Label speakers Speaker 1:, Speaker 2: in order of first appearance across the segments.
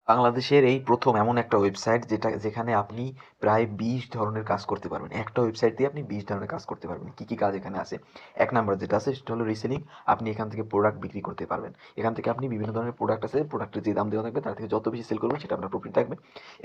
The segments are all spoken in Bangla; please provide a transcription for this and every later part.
Speaker 1: বাংলাদেশের এই প্রথম এমন একটা ওয়েবসাইট যেখানে আপনি প্রায় ২০ ধরনের কাজ করতে পারবেন। একটা ওয়েবসাইট দিয়ে আপনি ২০ ধরনের কাজ করতে পারবেন। কি, কি কাজ এখানে আছে? ১ নাম্বার যেটা আছে সেটা হলো রিসেলিং। আপনি এখান থেকে প্রোডাক্ট বিক্রি করতে পারবেন। এখান থেকে আপনি বিভিন্ন ধরনের প্রোডাক্ট আছে, প্রোডাক্টের যে দাম দেওয়া থাকবে তার থেকে যত বেশি সেল করবেন সেটা আপনার প্রফিট থাকবে।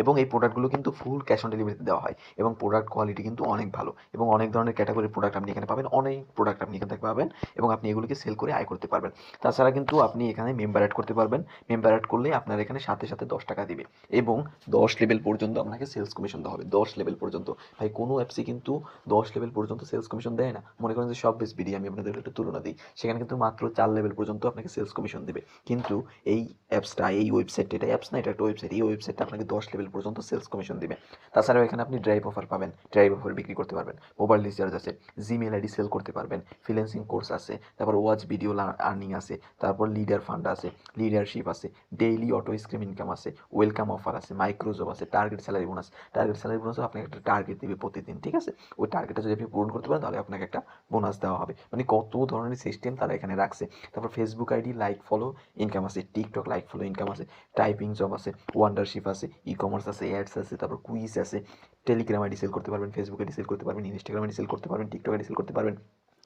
Speaker 1: এবং এই প্রোডাক্টগুলো কিন্তু ফুল ক্যাশ অন ডেলিভারিতে দেওয়া হয় এবং প্রোডাক্ট কোয়ালিটি কিন্তু অনেক ভালো এবং অনেক ধরনের ক্যাটাগরির প্রোডাক্ট আপনি এখানে পাবেন। অনেক প্রোডাক্ট আপনি এখান থেকে পাবেন এবং আপনি এগুলোকে সেল করে আয় করতে পারবেন। তাছাড়া কিন্তু আপনি এখানে মেম্বার এড করতে পারবেন। মেম্বার এড করলে আপনার এখানে সাথে, সাথে ৳১০ দিবে। এবং ১০ লেভেল পর্যন্ত আপনাকে সেলস কমিশন দেওয়া হবে। ১০ লেভেল পর্যন্ত। ভাই কোনো অ্যাপসই কিন্তু ১০ লেভেল পর্যন্ত সেলস কমিশন দেয় না। মনে করেন যে শপবেস বিডি আমি আপনাদের একটা তুলনা দিই। সেখানে কিন্তু মাত্র ৪ লেভেল পর্যন্ত আপনাকে সেলস কমিশন দিবে। কিন্তু এই অ্যাপসটা, এই ওয়েবসাইটটা, এটা অ্যাপস না, এটা একটা ওয়েবসাইট। এই ওয়েবসাইটটা আপনাকে ১০ লেভেল পর্যন্ত সেলস কমিশন দিবে। তাছাড়াও এখানে আপনি ড্রাইভ অফার পাবেন। ড্রাইভ অফার বিক্রি করতে পারবেন। মোবাইল রিচার্জ আছে। জিমেইল আইডি সেল করতে পারবেন। ফ্রিল্যান্সিং কোর্স আছে। তারপর ওয়াচ ভিডিও আর্নিং আছে। তারপর লিডার ফান্ড আছে। লিডারশিপ আছে। ডেইলি অটো স্ক্রিম ইনকাম আছে। ওয়েলকাম অফার আছে, মাইক্রো জব আছে, target salary bonus. Target salary বোনাসও আপনাকে একটা টার্গেট দিবে প্রতিদিন, ঠিক আছে? ওই টার্গেটটা যদি আপনি পূরণ করতে পারেন তাহলে আপনাকে একটা বোনাস দেওয়া হবে। মানে কত ধরনের সিস্টেম তারা এখানে রাখছে। তারপর Facebook ID like follow income আছে, টিকটক লাইক ফলো ইনকাম আছে, টাইপিং জব আছে, ওয়ান্ডারশিপ আছে, ই কমার্স আছে, অ্যাডস আছে, তারপর কুইজ আছে, টেলিগ্রাম আইডি সেল করতে পারবেন, ফেসবুক আইডি সেল করতে পারবেন, ইনস্টাগ্রাম আইডি সেল করতে পারবেন, টিকটক আইডি সেল করতে পারবেন।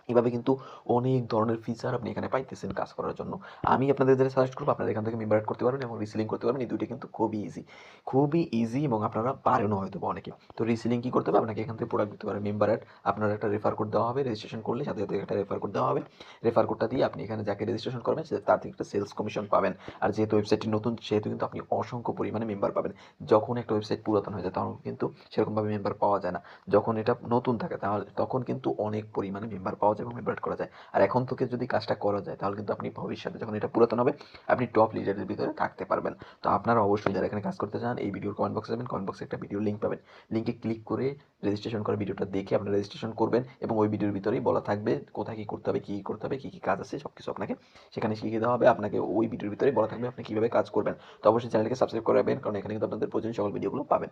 Speaker 1: এভাবে কিন্তু অনেক ধরনের ফিচার আপনি এখানে পাইতেছেন কাজ করার জন্য। আমি আপনাদের যেটা সাজেস্ট করব আপনারা এখান থেকে মেম্বার এড করতে পারবেন এবং রিসেলিং করতে পারবেন। এই ২ টা কিন্তু খুবই ইজি। খুবই ইজি এবং আপনারা পারেনও হয়তোবা অনেকে। তো রিসেলিং কি করতে হবে? আপনাকে এখান থেকে প্রোডাক্ট দিতে পারেন। মেম্বার এড আপনার একটা রেফার কোড দেওয়া হবে। রেজিস্ট্রেশন করলে সাথে, সাথে একটা রেফার কোড দেওয়া হবে। রেফার কোডটা দিয়ে আপনি এখানে যাকে রেজিস্ট্রেশন করবেন সে তার থেকে একটা সেলস কমিশন পাবেন। আর যেহেতু ওয়েবসাইটটি নতুন সেহেতু কিন্তু আপনি অসংখ্য পরিমাণে মেম্বার পাবেন। যখন একটা ওয়েবসাইট পুরাতন হয়ে যায় তখন কিন্তু সেরকমভাবে মেম্বার পাওয়া যায় না। যখন এটা নতুন থাকে তাহলে তখন কিন্তু অনেক পরিমাণে মেম্বার পাওয়া যায় এবং মেম্বার এড করা যায়। আর এখন থেকে যদি কাজটা করা যায় তাহলে কিন্তু আপনি ভবিষ্যতে যখন এটা পুরাতন হবে আপনি টপ লিডারের ভিতরে থাকতে পারবেন। তো আপনারা অবশ্যই যারা এখানে কাজ করতে চান এই ভিডিওর কমেন্ট বক্সে যাবেন, কমেন্ট বক্সে একটা ভিডিও লিঙ্ক পাবেন। লিঙ্কে ক্লিক করে রেজিস্ট্রেশন করা ভিডিওটা দেখে আপনারা রেজিস্ট্রেশন করবেন এবং ওই ভিডিওর ভিতরেই বলা থাকবে কোথায় কী করতে হবে, কী কী করতে হবে, কী কী কাজ আছে সব কিছু আপনাকে সেখানে শিখিয়ে দেওয়া হবে। আপনাকে ওই ভিডিওর ভিতরেই বলা থাকবে আপনি কীভাবে কাজ করবেন। তো অবশ্যই চ্যানেলকে সাবস্ক্রাইব করে রাখবেন কারণ এখানে কিন্তু আপনাদের প্রয়োজনীয় সকল ভিডিওগুলো পাবেন।